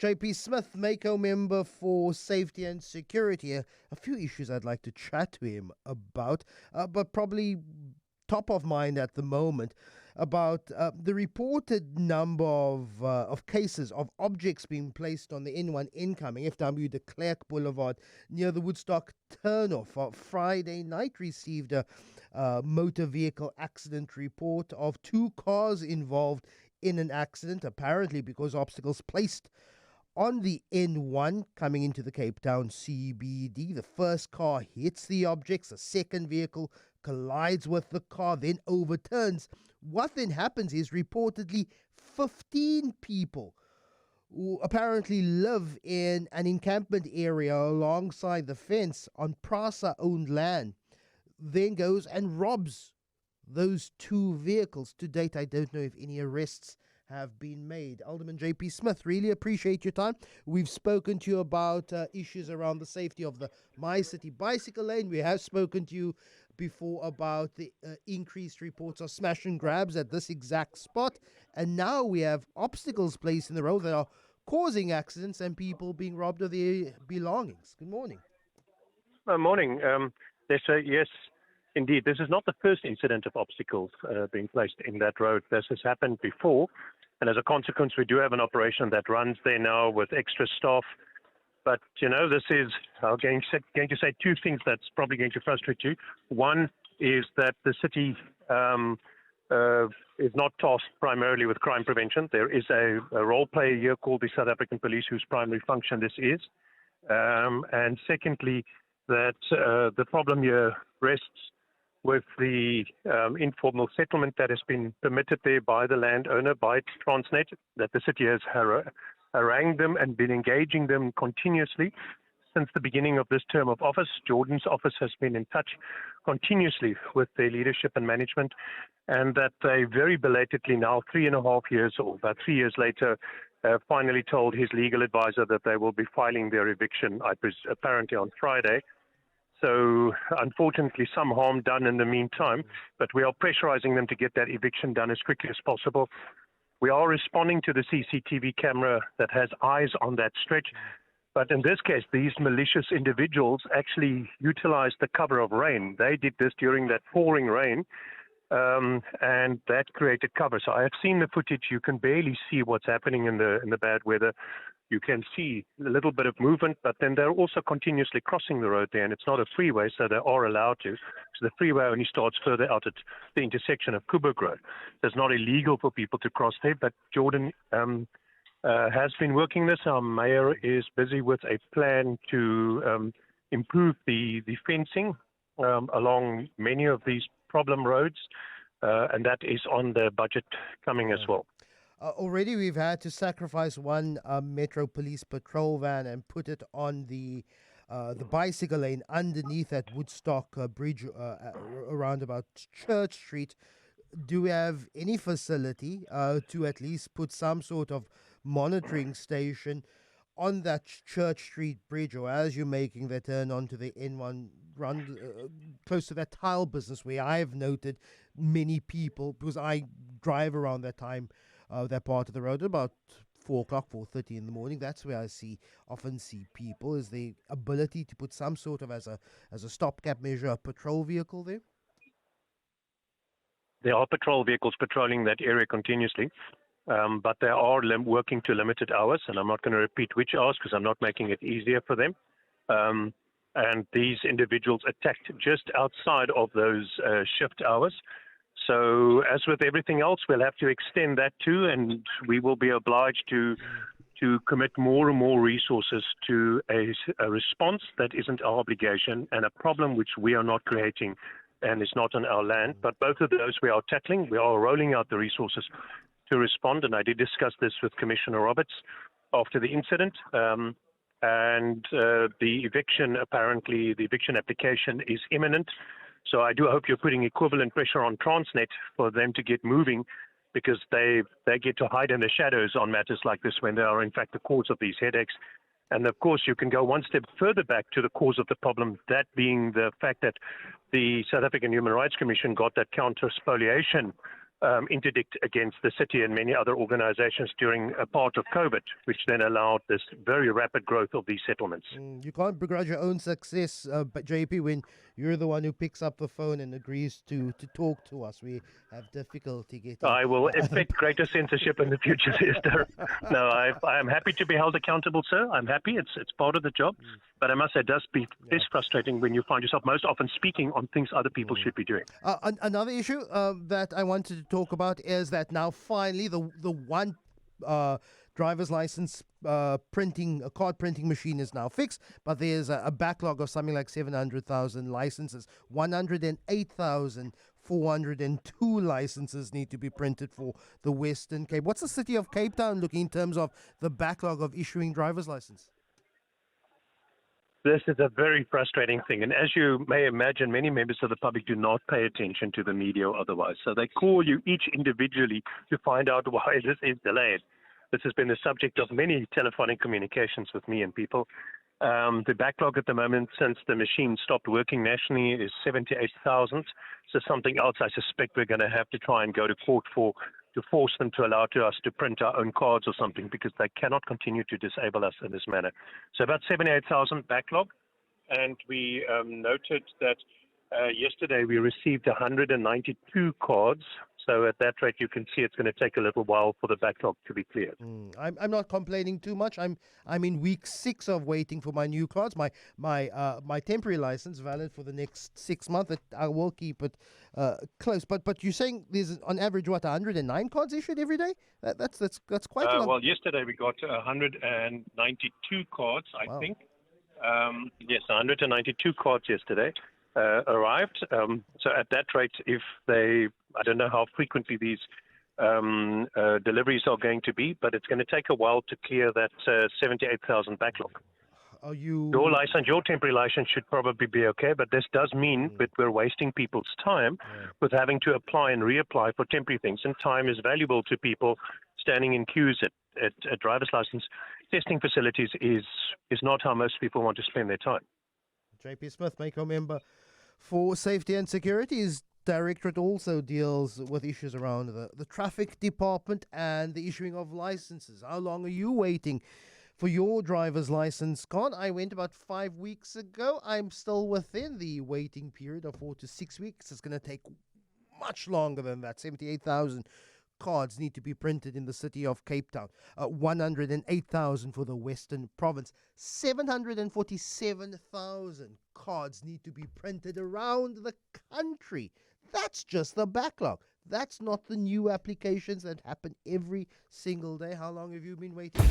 JP Smith, Mayco member for Safety and Security. A few issues I'd like to chat to him about, but probably top of mind at the moment about the reported number of cases of objects being placed on the N1 incoming FW De Klerk Boulevard near the Woodstock turnoff. Friday night received a motor vehicle accident report of 2 cars involved in an accident, apparently because obstacles placed on the N1 coming into the Cape Town CBD. The first car hits the objects, the second vehicle collides with the car, then overturns. What then happens is reportedly 15 people who apparently live in an encampment area alongside the fence on PRASA-owned land then goes and robs those 2 vehicles. To date, I don't know if any arrests have been made. Alderman JP Smith, really appreciate your time. We've spoken to you about issues around the safety of the My City bicycle lane. We have spoken to you before about the increased reports of smash and grabs at this exact spot. And now we have obstacles placed in the road that are causing accidents and people being robbed of their belongings. Good morning. Morning. Yes, indeed. This is not the first incident of obstacles being placed in that road. This has happened before. And as a consequence, we do have an operation that runs there now with extra staff. But, this is, I'm going to say 2 things that's probably going to frustrate you. One is that the city is not tasked primarily with crime prevention. There is a role player here called the South African Police whose primary function this is. And secondly, that the problem here rests with the informal settlement that has been permitted there by the landowner, by Transnet, that the city has harangued them and been engaging them continuously since the beginning of this term of office. Jordan's office has been in touch continuously with their leadership and management, and that they very belatedly now, 3.5 years or about 3 years later, finally told his legal advisor that they will be filing their eviction, apparently on Friday. So, unfortunately, some harm done in the meantime, but we are pressurizing them to get that eviction done as quickly as possible. We are responding to the CCTV camera that has eyes on that stretch, but in this case, these malicious individuals actually utilized the cover of rain. They did this during that pouring rain, and that created cover. So I have seen the footage. You can barely see what's happening in the bad weather. You can see a little bit of movement, but then they're also continuously crossing the road there, and it's not a freeway, so they are allowed to. So the freeway only starts further out at the intersection of Kuburg Road. So it's not illegal for people to cross there, but Jordan has been working this. Our mayor is busy with a plan to improve the fencing along many of these problem roads, and that is on the budget coming as well. Already we've had to sacrifice one Metro Police patrol van and put it on the bicycle lane underneath that Woodstock bridge around about Church Street. Do we have any facility to at least put some sort of monitoring station on that Church Street bridge, or as you're making that turn onto the N1 run close to that tile business where I've noted many people, because I drive around that time, that part of the road about 4 o'clock, 4:30 in the morning. That's where I often see people. Is the ability to put some sort of as a stopgap measure, a patrol vehicle there? There are patrol vehicles patrolling that area continuously, but they are working to limited hours, and I'm not going to repeat which hours because I'm not making it easier for them. And these individuals attacked just outside of those shift hours. So as with everything else, we'll have to extend that too, and we will be obliged to commit more and more resources to a response that isn't our obligation and a problem which we are not creating and is not on our land. But both of those we are tackling. We are rolling out the resources to respond, and I did discuss this with Commissioner Roberts after the incident. And the eviction application is imminent. So I do hope you're putting equivalent pressure on Transnet for them to get moving, because they get to hide in the shadows on matters like this when they are in fact the cause of these headaches. And of course, you can go one step further back to the cause of the problem, that being the fact that the South African Human Rights Commission got that counter spoliation interdict against the city and many other organizations during a part of COVID, which then allowed this very rapid growth of these settlements. You can't begrudge your own success, but JP, when you're the one who picks up the phone and agrees to talk to us. We have difficulty getting... I will effect greater censorship in the future, sister. No, I am happy to be held accountable, sir. I'm happy. It's part of the job. But I must say, it is frustrating when you find yourself most often speaking on things other people should be doing. Another issue that I wanted to talk about is that now finally the one driver's license card printing machine is now fixed, but there's a backlog of something like 700,000 licenses. 108,402 licenses need to be printed for the Western Cape. What's the city of Cape Town looking in terms of the backlog of issuing driver's license? This is a very frustrating thing. And as you may imagine, many members of the public do not pay attention to the media or otherwise. So they call you each individually to find out why this is delayed. This has been the subject of many telephonic communications with me and people. The backlog at the moment, since the machine stopped working nationally, is 78,000. So something else I suspect we're going to have to try and go to court for, to force them to allow us to print our own cards or something, because they cannot continue to disable us in this manner. So about 78,000 backlog. And we noted that yesterday we received 192 cards. So at that rate, you can see it's going to take a little while for the backlog to be cleared. I'm not complaining too much. I'm in week 6 of waiting for my new cards. My temporary license valid for the next 6 months. I will keep it close. But you're saying there's on average 109 cards issued every day? That's quite a lot. Well, yesterday we got 192 cards, I think. Yes, 192 cards yesterday arrived. So at that rate, if I don't know how frequently these deliveries are going to be, but it's going to take a while to clear that 78,000 backlog. Your license, your temporary license should probably be okay, but this does mean that we're wasting people's time with having to apply and reapply for temporary things. And time is valuable to people standing in queues at driver's license testing facilities is not how most people want to spend their time. JP Smith, Mayco member for Safety and Security. His directorate also deals with issues around the traffic department and the issuing of licenses. How long are you waiting for your driver's license card? I went about 5 weeks ago. I'm still within the waiting period of 4 to 6 weeks. It's going to take much longer than that. 78,000 cards need to be printed in the city of Cape Town. 108,000 for the Western Province. 747,000 cards need to be printed around the country. That's just the backlog. That's not the new applications that happen every single day. How long have you been waiting?